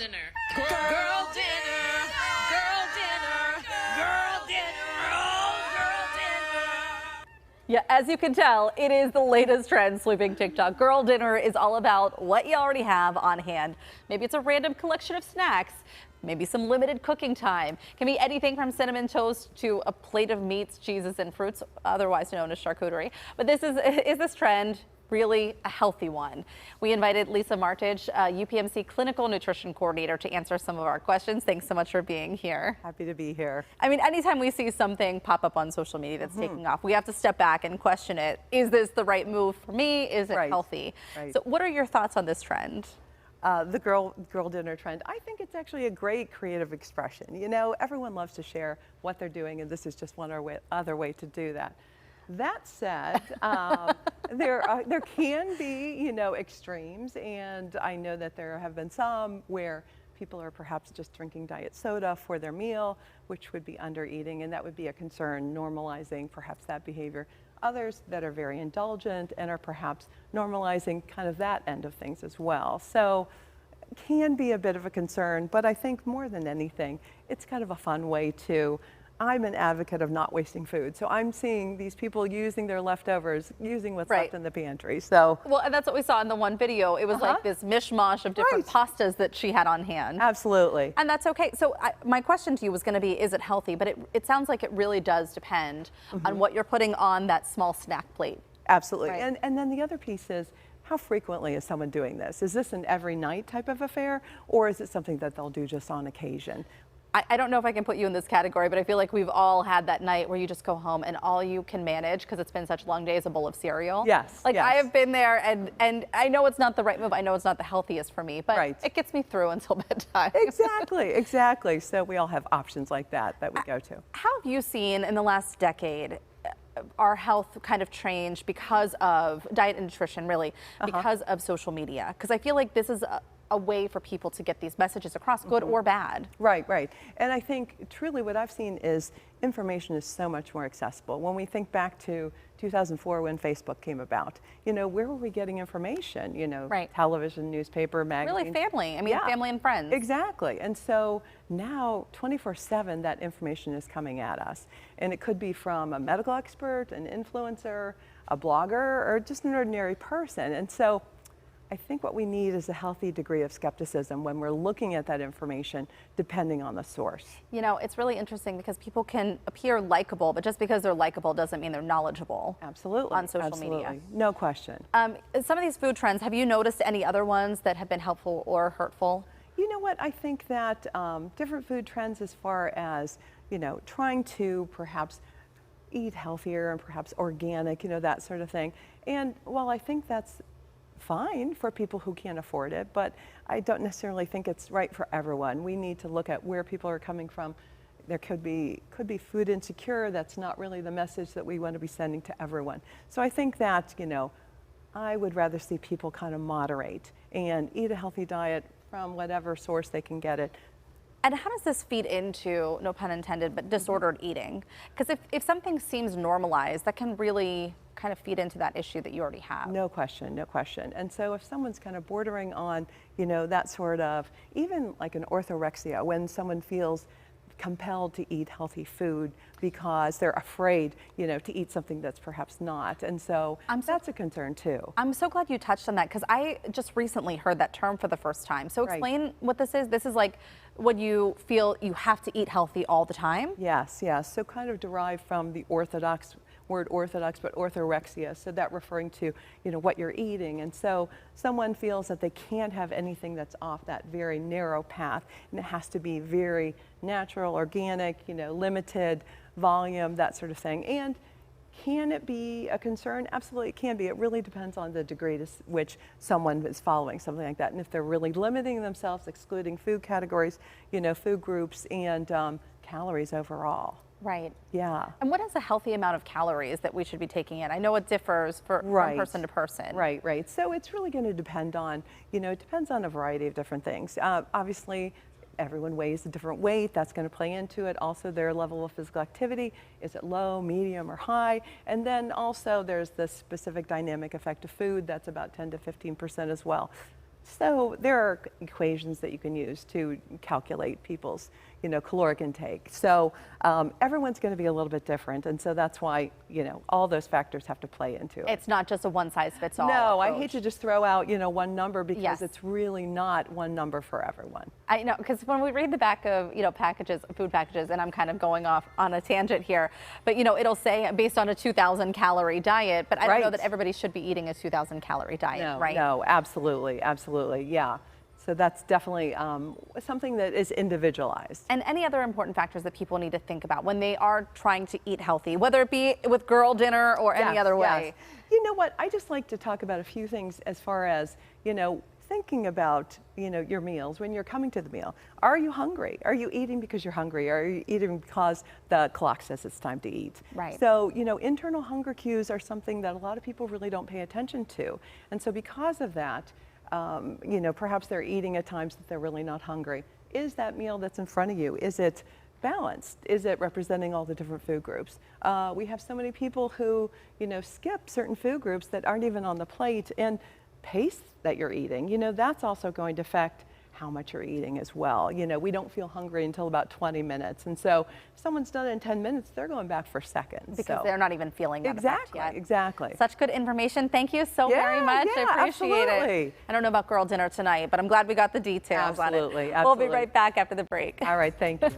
dinner. Girl dinner. Girl dinner. Girl dinner. Oh, girl dinner. Yeah, as you can tell, it is the latest trend sweeping TikTok. Girl dinner is all about what you already have on hand. Maybe it's a random collection of snacks, maybe some limited cooking time. Can be anything from cinnamon toast to a plate of meats, cheeses, and fruits, otherwise known as charcuterie. But is this trend really a healthy one? We invited Lisa Martage, UPMC Clinical Nutrition Coordinator, to answer some of our questions. Thanks so much for being here. Happy to be here. I mean, anytime we see something pop up on social media that's taking off, we have to step back and question it. Is this the right move for me? Is it healthy? Right. So what are your thoughts on this trend? The girl dinner trend, I think it's actually a great creative expression. You know, everyone loves to share what they're doing, and this is just one other way to do that. That said, there can be, you know, extremes, and I know that there have been some where people are perhaps just drinking diet soda for their meal, which would be under eating, and that would be a concern, normalizing perhaps that behavior. Others that are very indulgent and are perhaps normalizing kind of that end of things as well. So can be a bit of a concern, but I think more than anything, it's kind of a fun way to, I'm an advocate of not wasting food. So I'm seeing these people using their leftovers, using what's left in the pantry. So well, and that's what we saw in the one video. It was like this mishmash of different pastas that she had on hand. Absolutely. And that's okay. So my question to you was going to be, is it healthy? But it sounds like it really does depend on what you're putting on that small snack plate. Absolutely. And then the other piece is, how frequently is someone doing this? Is this an every night type of affair, or is it something that they'll do just on occasion? I don't know if I can put you in this category, but I feel like we've all had that night where you just go home and all you can manage, because it's been such long days, a bowl of cereal. Yes. Like I have been there, and I know it's not the right move. I know it's not the healthiest for me, but it gets me through until bedtime. Exactly. So we all have options like that we go to. How have you seen in the last decade our health kind of change because of diet and nutrition, really, because of social media? Because I feel like this is a way for people to get these messages across, good or bad. Right. And I think truly what I've seen is information is so much more accessible. When we think back to 2004 when Facebook came about, you know, where were we getting information? You know, television, newspaper, magazine. Really family. I mean, family and friends. Exactly. And so now 24/7 that information is coming at us. And it could be from a medical expert, an influencer, a blogger, or just an ordinary person. And so I think what we need is a healthy degree of skepticism when we're looking at that information, depending on the source. You know, it's really interesting because people can appear likable, but just because they're likable doesn't mean they're knowledgeable. Absolutely. On social media. No question. Some of these food trends, have you noticed any other ones that have been helpful or hurtful? You know what, I think that different food trends as far as, you know, trying to perhaps eat healthier and perhaps organic, you know, that sort of thing. And while I think that's fine for people who can't afford it, but I don't necessarily think it's right for everyone. We need to look at where people are coming from. There could be food insecure. That's not really the message that we want to be sending to everyone. So I think that, you know, I would rather see people kind of moderate and eat a healthy diet from whatever source they can get it. And how does this feed into, no pun intended, but disordered eating? Because if something seems normalized, that can really kind of feed into that issue that you already have. No question. And so if someone's kind of bordering on, you know, that sort of, even like an orthorexia, when someone feels compelled to eat healthy food because they're afraid, you know, to eat something that's perhaps not. And so that's a concern too. I'm so glad you touched on that, because I just recently heard that term for the first time. So explain what this is. This is like when you feel you have to eat healthy all the time? Yes. So kind of derived from the word orthodox, but orthorexia, so that referring to, you know, what you're eating. And so someone feels that they can't have anything that's off that very narrow path, and it has to be very natural, organic, you know, limited volume, that sort of thing. And can it be a concern? Absolutely, it can be. It really depends on the degree to which someone is following something like that. And if they're really limiting themselves, excluding food categories, you know, food groups, and calories overall. Right. Yeah. And what is a healthy amount of calories that we should be taking in? I know it differs from person to person. Right. So it's really going to depend on, you know, it depends on a variety of different things. Obviously, everyone weighs a different weight. That's going to play into it. Also, their level of physical activity. Is it low, medium, or high? And then also there's the specific dynamic effect of food. That's about 10 to 15% as well. So there are equations that you can use to calculate people's, caloric intake. So everyone's going to be a little bit different, and so that's why, all those factors have to play into it. It's not just a one-size-fits-all No, approach. I hate to just throw out, one number because Yes. it's really not one number for everyone. I know, because when we read the back of, packages, food packages, and I'm kind of going off on a tangent here, but, it'll say based on a 2,000 calorie diet, but I don't know Right. that everybody should be eating a 2,000 calorie diet, No, right? no, absolutely, absolutely, yeah. So that's definitely something that is individualized. And any other important factors that people need to think about when they are trying to eat healthy, whether it be with girl dinner or any other way? Yes. You know what? I just like to talk about a few things as far as, thinking about, your meals when you're coming to the meal. Are you hungry? Are you eating because you're hungry? Are you eating because the clock says it's time to eat? Right. So, internal hunger cues are something that a lot of people really don't pay attention to. And so because of that, perhaps they're eating at times that they're really not hungry. Is that meal that's in front of you, is it balanced? Is it representing all the different food groups? We have so many people who, skip certain food groups that aren't even on the plate, and pace that you're eating, that's also going to affect how much you're eating as well. We don't feel hungry until about 20 minutes. And so if someone's done it in 10 minutes, they're going back for seconds. Because they're not even feeling that effect yet. Exactly. Such good information. Thank you so very much. Yeah, I appreciate absolutely. it. I don't know about girl dinner tonight, but I'm glad we got the details on it. Absolutely, We'll be absolutely. right back after the break. All right, thank you.